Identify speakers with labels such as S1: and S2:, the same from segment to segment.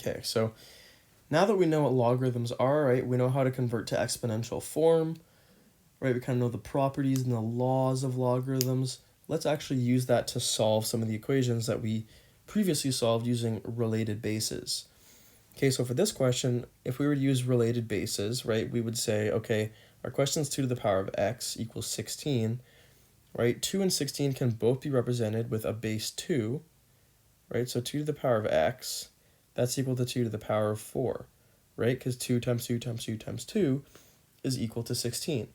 S1: Okay, so now that we know what logarithms are, right, we know how to convert to exponential form, right? We kind of know the properties and the laws of logarithms. Let's actually use that to solve some of the equations that we previously solved using related bases. Okay, so for this question, if we were to use related bases, right, we would say, okay, our question is 2 to the power of x equals 16, right? 2 and 16 can both be represented with a base 2, right? So 2 to the power of x, that's equal to 2 to the power of 4, right? Because 2 times 2 times 2 times 2 is equal to 16.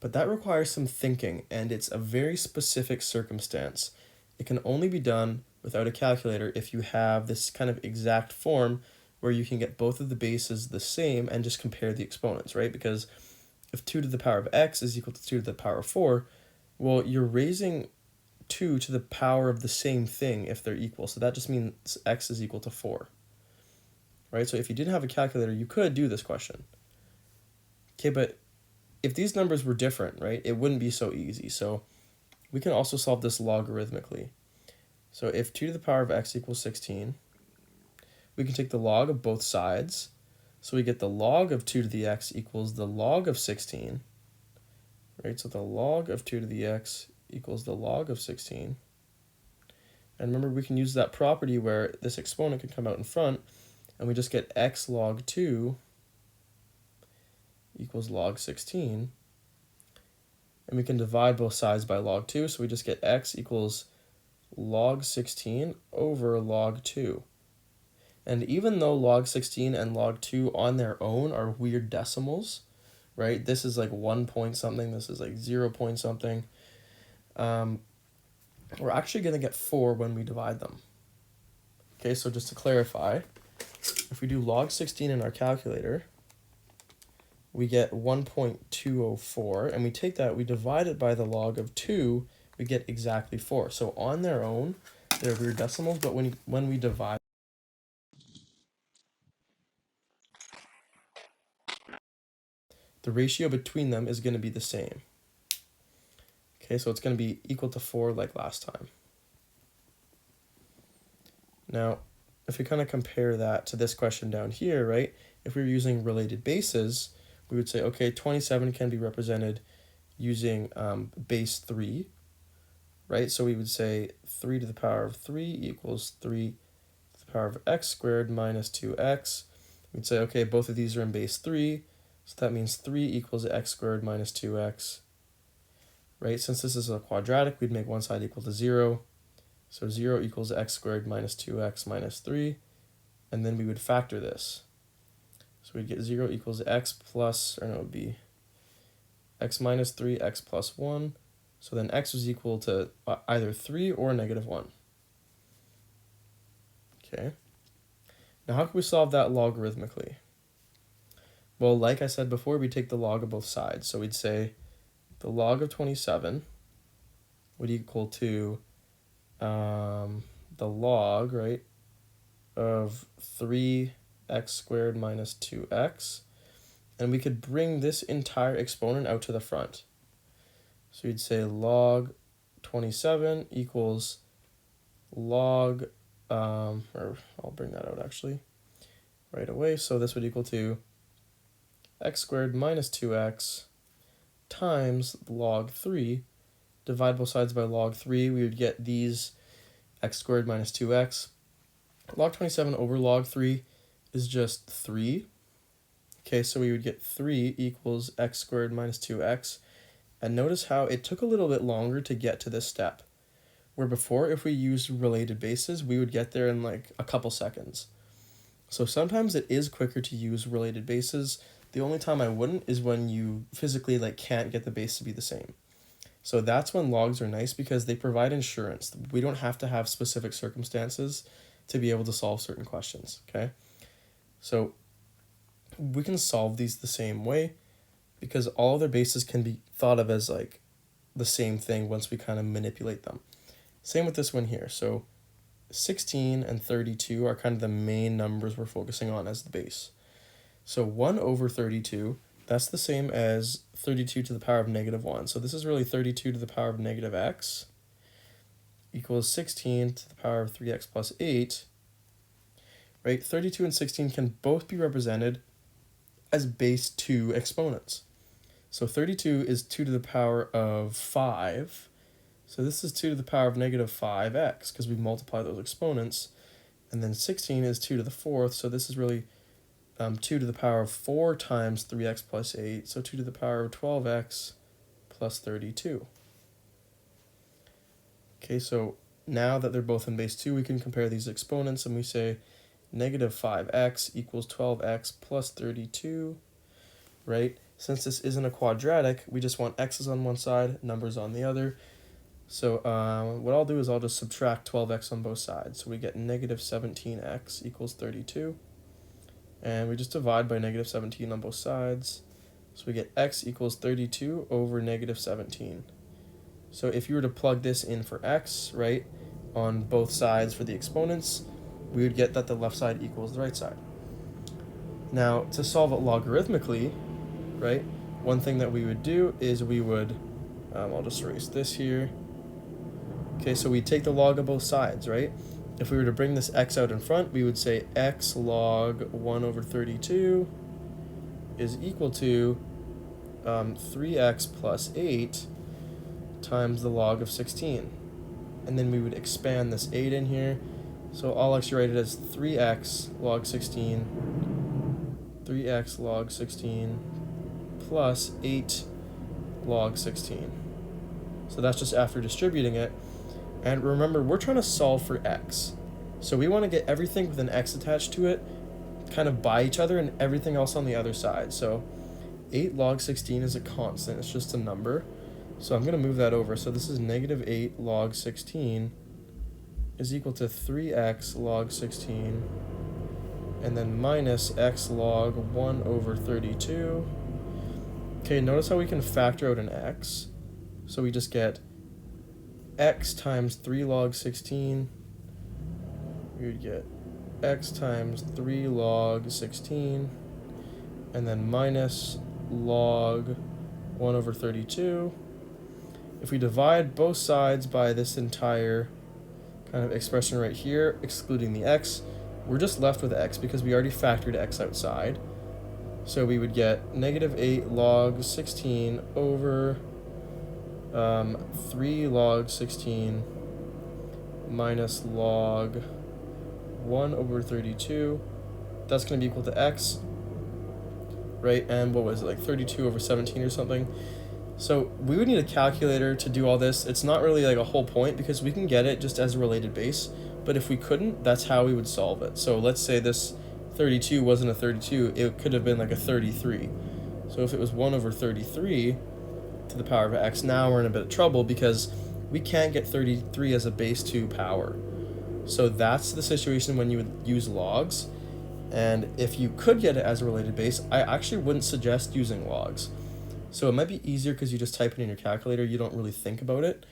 S1: But that requires some thinking, and it's a very specific circumstance. It can only be done without a calculator if you have this kind of exact form where you can get both of the bases the same and just compare the exponents, right? Because if 2 to the power of x is equal to 2 to the power of 4, well, you're raising 2 to the power of the same thing if they're equal. So that just means x is equal to 4, right? So if you didn't have a calculator, you could do this question. Okay, but if these numbers were different, right, it wouldn't be so easy. So we can also solve this logarithmically. So if 2 to the power of x equals 16, we can take the log of both sides. So we get the log of 2 to the x equals the log of 16, right? So the log of 2 to the x equals the log of 16. And remember, we can use that property where this exponent can come out in front, and we just get x log 2 equals log 16. And we can divide both sides by log 2, so we just get x equals log 16 over log 2. And even though log 16 and log 2 on their own are weird decimals, right? This is like 1 point something, this is like 0 point something. We're actually going to get 4 when we divide them. Okay, so just to clarify, if we do log 16 in our calculator, we get 1.204, and we take that, we divide it by the log of 2, we get exactly 4. So on their own, they're weird decimals, but when we divide, the ratio between them is going to be the same. Okay, so it's going to be equal to 4 like last time. Now, if we kind of compare that to this question down here, right, if we were using related bases, we would say, okay, 27 can be represented using base 3, right? So we would say 3 to the power of 3 equals 3 to the power of x squared minus 2x. We'd say, okay, both of these are in base 3, so that means 3 equals x squared minus 2x, right? Since this is a quadratic, we'd make one side equal to 0. So 0 equals x squared minus 2x minus 3, and then we would factor this. So we'd get 0 equals x plus, or no, it would be x minus 3, x plus 1. So then x was equal to either 3 or negative 1. Okay. Now how can we solve that logarithmically? Well, like I said before, we take the log of both sides. So we'd say the log of 27 would equal to the log, right, of 3x squared minus 2x. And we could bring this entire exponent out to the front. So you'd say log 27 equals log, or I'll bring that out actually right away. So this would equal to x squared minus 2x times log 3. Divide both sides by log 3, we would get these x squared minus 2x. Log 27 over log 3 is just 3. Okay, so we would get 3 equals x squared minus 2x. And notice how it took a little bit longer to get to this step. Where before, if we used related bases, we would get there in like a couple seconds. So sometimes it is quicker to use related bases. The only time I wouldn't is when you physically like can't get the base to be the same. So that's when logs are nice because they provide insurance. We don't have to have specific circumstances to be able to solve certain questions, okay? So we can solve these the same way because all their bases can be thought of as like the same thing once we kind of manipulate them. Same with this one here. So 16 and 32 are kind of the main numbers we're focusing on as the base. So 1 over 32, that's the same as 32 to the power of negative 1. So this is really 32 to the power of negative x equals 16 to the power of 3x plus 8. right? 32 and 16 can both be represented as base 2 exponents. So 32 is 2 to the power of 5. So this is 2 to the power of negative 5x because we multiply those exponents. And then 16 is 2 to the 4th. So this is really 2 to the power of 4 times 3x plus 8. So 2 to the power of 12x plus 32. Okay, so now that they're both in base 2, we can compare these exponents and we say negative 5x equals 12x plus 32, right? Since this isn't a quadratic, we just want x's on one side, numbers on the other. So what I'll do is I'll just subtract 12x on both sides. So we get negative 17x equals 32. And we just divide by negative 17 on both sides. So we get x equals 32 over negative 17. So if you were to plug this in for x, right, on both sides for the exponents, we would get that the left side equals the right side. Now, to solve it logarithmically, right, one thing that we would do is we would, I'll just erase this here. Okay, so we take the log of both sides, right? If we were to bring this x out in front, we would say x log 1 over 32 is equal to 3x plus 8 times the log of 16. And then we would expand this 8 in here. So I'll actually write it as 3x log 16, 3x log 16 plus 8 log 16. So that's just after distributing it. And remember, we're trying to solve for x. So we want to get everything with an x attached to it kind of by each other and everything else on the other side. So 8 log 16 is a constant. It's just a number. So I'm going to move that over. So this is negative 8 log 16 is equal to 3x log 16 and then minus x log 1 over 32. Okay, notice how we can factor out an x. So we just get x times 3 log 16, we would get x times 3 log 16, and then minus log 1 over 32. If we divide both sides by this entire kind of expression right here, excluding the x, we're just left with x because we already factored x outside. So we would get negative 8 log 16 over 3 log 16 minus log 1 over 32. That's going to be equal to x, right? And what was it, like 32 over 17 or something? So we would need a calculator to do all this. It's not really like a whole point because we can get it just as a related base. But if we couldn't, that's how we would solve it. So let's say this 32 wasn't a 32. It could have been like a 33. So if it was 1 over 33 to the power of x, now we're in a bit of trouble because we can't get 33 as a base 2 power. So that's the situation when you would use logs. And if you could get it as a related base, I actually wouldn't suggest using logs. So it might be easier because you just type it in your calculator, you don't really think about it.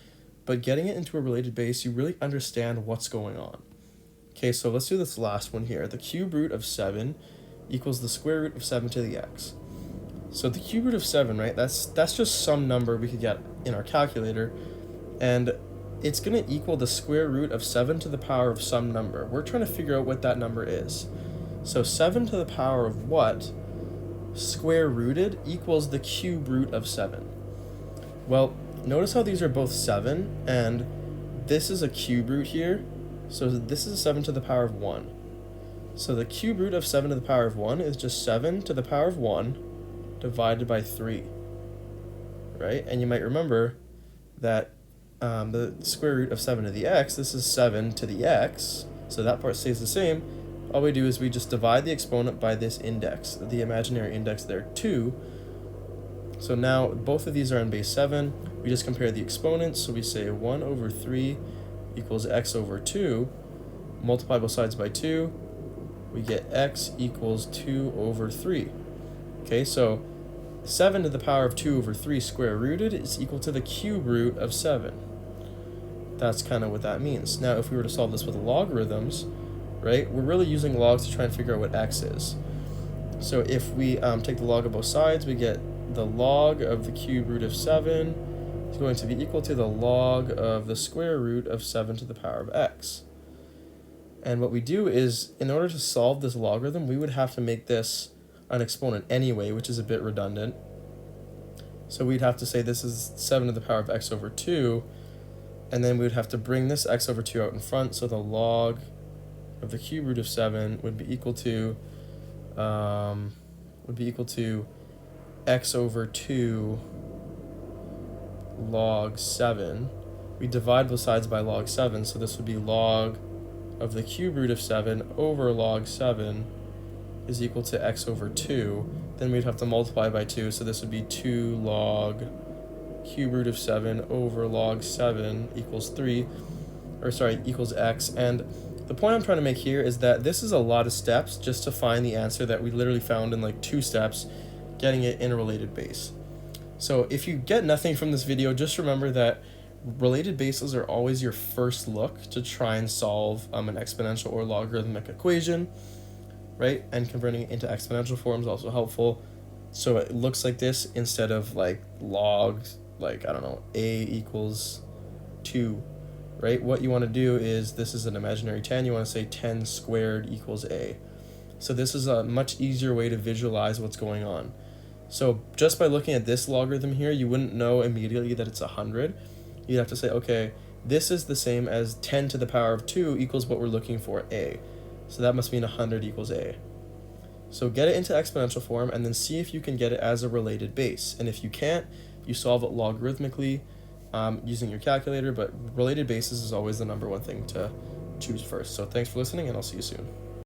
S1: But getting it into a related base, you really understand what's going on. Okay, so let's do this last one here. The cube root of 7 equals the square root of 7 to the x. So the cube root of 7, right, that's just some number we could get in our calculator. And it's going to equal the square root of 7 to the power of some number. We're trying to figure out what that number is. So 7 to the power of what square rooted equals the cube root of 7? Well, notice how these are both 7, and this is a cube root here. So this is 7 to the power of 1. So the cube root of 7 to the power of 1 is just 7 to the power of 1 divided by 3, right? And you might remember that the square root of 7 to the x, this is 7 to the x, so that part stays the same. All we do is we just divide the exponent by this index, the imaginary index there, 2. So now both of these are in base 7. We just compare the exponents, so we say 1 over 3 equals x over 2. Multiply both sides by 2. We get x equals 2 over 3. Okay, so 7 to the power of 2 over 3 square rooted is equal to the cube root of 7. That's kind of what that means. Now, if we were to solve this with logarithms, right, we're really using logs to try and figure out what x is. So if we take the log of both sides, we get the log of the cube root of 7 is going to be equal to the log of the square root of 7 to the power of x. And what we do is, in order to solve this logarithm, we would have to make this an exponent anyway, which is a bit redundant. So we'd have to say this is 7 to the power of x over 2, and then we would have to bring this x over 2 out in front, so the log of the cube root of 7 would be equal to x over 2 log 7. We divide both sides by log 7, so this would be log of the cube root of 7 over log 7 is equal to x over 2. Then we'd have to multiply by 2, so this would be 2 log cube root of 7 over log 7 equals 3, equals x. And the point I'm trying to make here is that this is a lot of steps just to find the answer that we literally found in like 2 steps, getting it in a related base. So if you get nothing from this video, just remember that related bases are always your first look to try and solve an exponential or logarithmic equation, right? And converting it into exponential form is also helpful. So it looks like this instead of like log, like, I don't know, a equals 2, right? What you want to do is, this is an imaginary 10, you want to say 10 squared equals a. So this is a much easier way to visualize what's going on. So just by looking at this logarithm here, you wouldn't know immediately that it's 100. You'd have to say, okay, this is the same as 10 to the power of 2 equals what we're looking for, a. So that must mean 100 equals a. So get it into exponential form and then see if you can get it as a related base. And if you can't, you solve it logarithmically using your calculator, but related bases is always the #1 thing to choose first. So thanks for listening, and I'll see you soon.